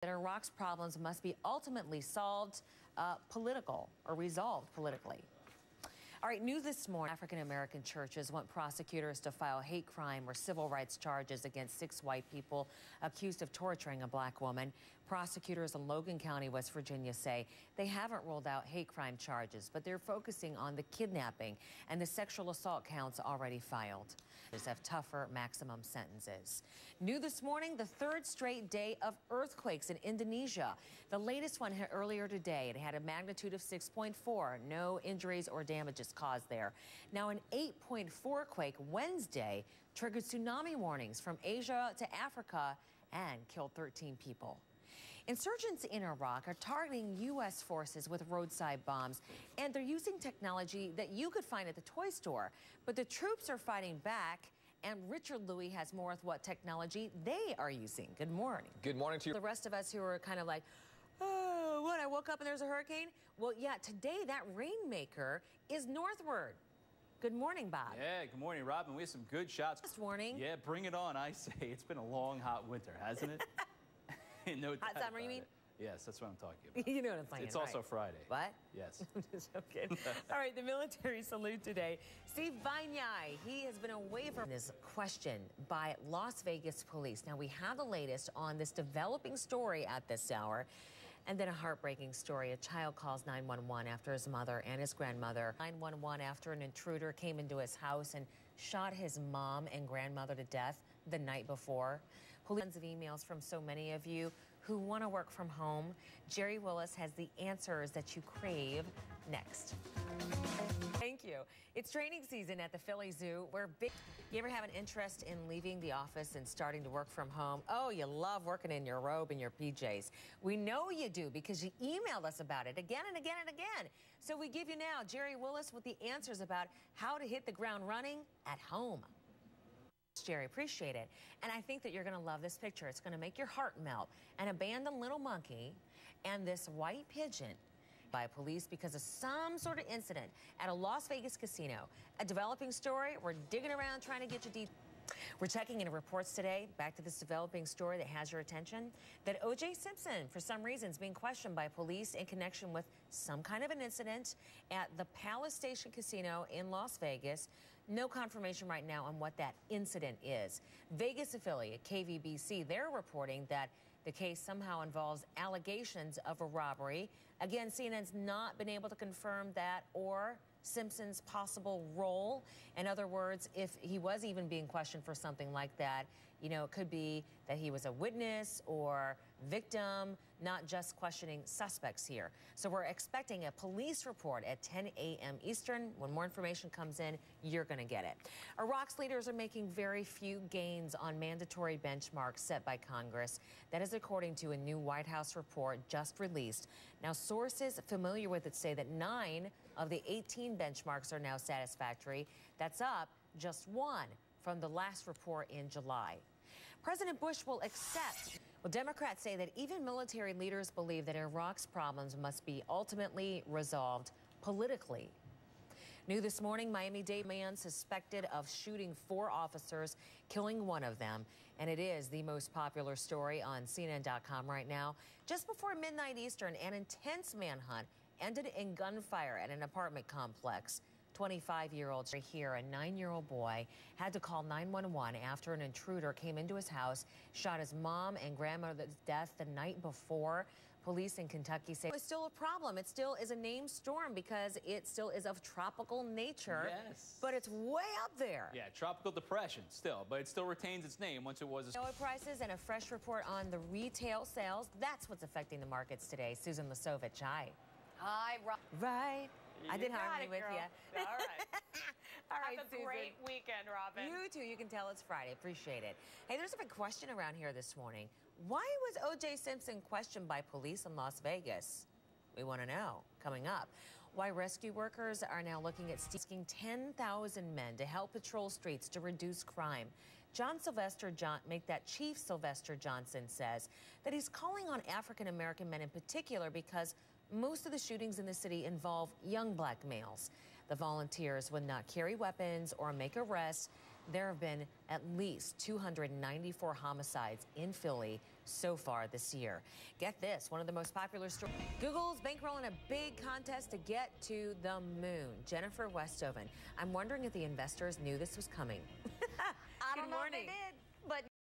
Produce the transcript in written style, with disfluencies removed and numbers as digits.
that Iraq's problems must be ultimately solved resolved politically. All right, new this morning, African-American churches want prosecutors to file hate crime or civil rights charges against 6 white people accused of torturing a black woman. Prosecutors in Logan County, West Virginia say they haven't ruled out hate crime charges, but they're focusing on the kidnapping and the sexual assault counts already filed. These have tougher maximum sentences. New this morning, the 3rd straight day of earthquakes in Indonesia. The latest one hit earlier today. It had a magnitude of 6.4. No injuries or damages caused there. Now, an 8.4 quake Wednesday triggered tsunami warnings from Asia to Africa and killed 13 people. Insurgents in Iraq are targeting U.S. forces with roadside bombs, and they're using technology that you could find at the toy store. But the troops are fighting back, and Richard Louis has more with what technology they are using. Good morning. Good morning to you. The rest of us who are kind of like, oh, what, I woke up and there's a hurricane? Well, yeah, today that rainmaker is northward. Good morning, Bob. Yeah, good morning, Robin. We have some good shots. This morning. Yeah, bring it on, I say. It's been a long, hot winter, hasn't it? No doubt hot summer, you mean? it. Yes, that's what I'm talking about. You know what I'm saying. It's also Friday. What? Yes. I'm just joking. All right, the military salute today. Steve Vainyai, he has been away from this question by Las Vegas police. Now, we have the latest on this developing story at this hour. And then a heartbreaking story. A child calls 911 after his mother and his grandmother. 911 after an intruder came into his house and shot his mom and grandmother to death the night before. Tons of emails from so many of you who want to work from home. Jerry Willis has the answers that you crave next. Thank you. It's training season at the Philly Zoo. You ever have an interest in leaving the office and starting to work from home? Oh, you love working in your robe and your PJs. We know you do because you emailed us about it again and again and again. So we give you now Jerry Willis with the answers about how to hit the ground running at home. Jerry, appreciate it. And I think that you're going to love this picture. It's going to make your heart melt. An abandoned little monkey and this white pigeon by police because of some sort of incident at a Las Vegas casino. A developing story. We're digging around trying to get you details. We're checking into reports today, back to this developing story that has your attention, that O.J. Simpson, for some reason, is being questioned by police in connection with some kind of an incident at the Palace Station Casino in Las Vegas. No confirmation right now on what that incident is. Vegas affiliate KVBC, they're reporting that the case somehow involves allegations of a robbery. Again, CNN's not been able to confirm that or Simpson's possible role. In other words, if he was even being questioned for something like that, you know, it could be that he was a witness or victim, not just questioning suspects here. So we're expecting a police report at 10 a.m. Eastern. When more information comes in, you're going to get it. Iraq's leaders are making very few gains on mandatory benchmarks set by Congress. That is according to a new White House report just released. Now, sources familiar with it say that 9 of the 18 benchmarks are now satisfactory. That's up just 1 from the last report in July. President Bush will accept. Well, Democrats say that even military leaders believe that Iraq's problems must be ultimately resolved politically. New this morning, Miami-Dade man suspected of shooting 4 officers, killing 1 of them. And it is the most popular story on CNN.com right now. Just before midnight Eastern, an intense manhunt ended in gunfire at an apartment complex. 25-year-old here, a 9-year-old boy, had to call 911 after an intruder came into his house, shot his mom and grandmother to death the night before. Police in Kentucky say it's still a problem. It still is a named storm because it still is of tropical nature. Yes. But it's way up there. Yeah, tropical depression still, but it still retains its name once it was. Oil prices and a fresh report on the retail sales. That's what's affecting the markets today. Susan Lasovich, hi. Hi, Rob. Right. I did harmony with you. All right. All right, Have a Susan. great weekend, Robin. You too. You can tell it's Friday. Appreciate it. Hey, there's a big question around here this morning. Why was O.J. Simpson questioned by police in Las Vegas? We want to know. Coming up, why rescue workers are now looking at asking 10,000 men to help patrol streets to reduce crime. Chief Sylvester Johnson says that he's calling on African-American men in particular because most of the shootings in the city involve young black males. The volunteers would not carry weapons or make arrests. There have been at least 294 homicides in Philly so far this year. Get this, one of the most popular stories. Google's bankrolling a big contest to get to the moon. Jennifer Westoven, I'm wondering if the investors knew this was coming. I don't know if they did, but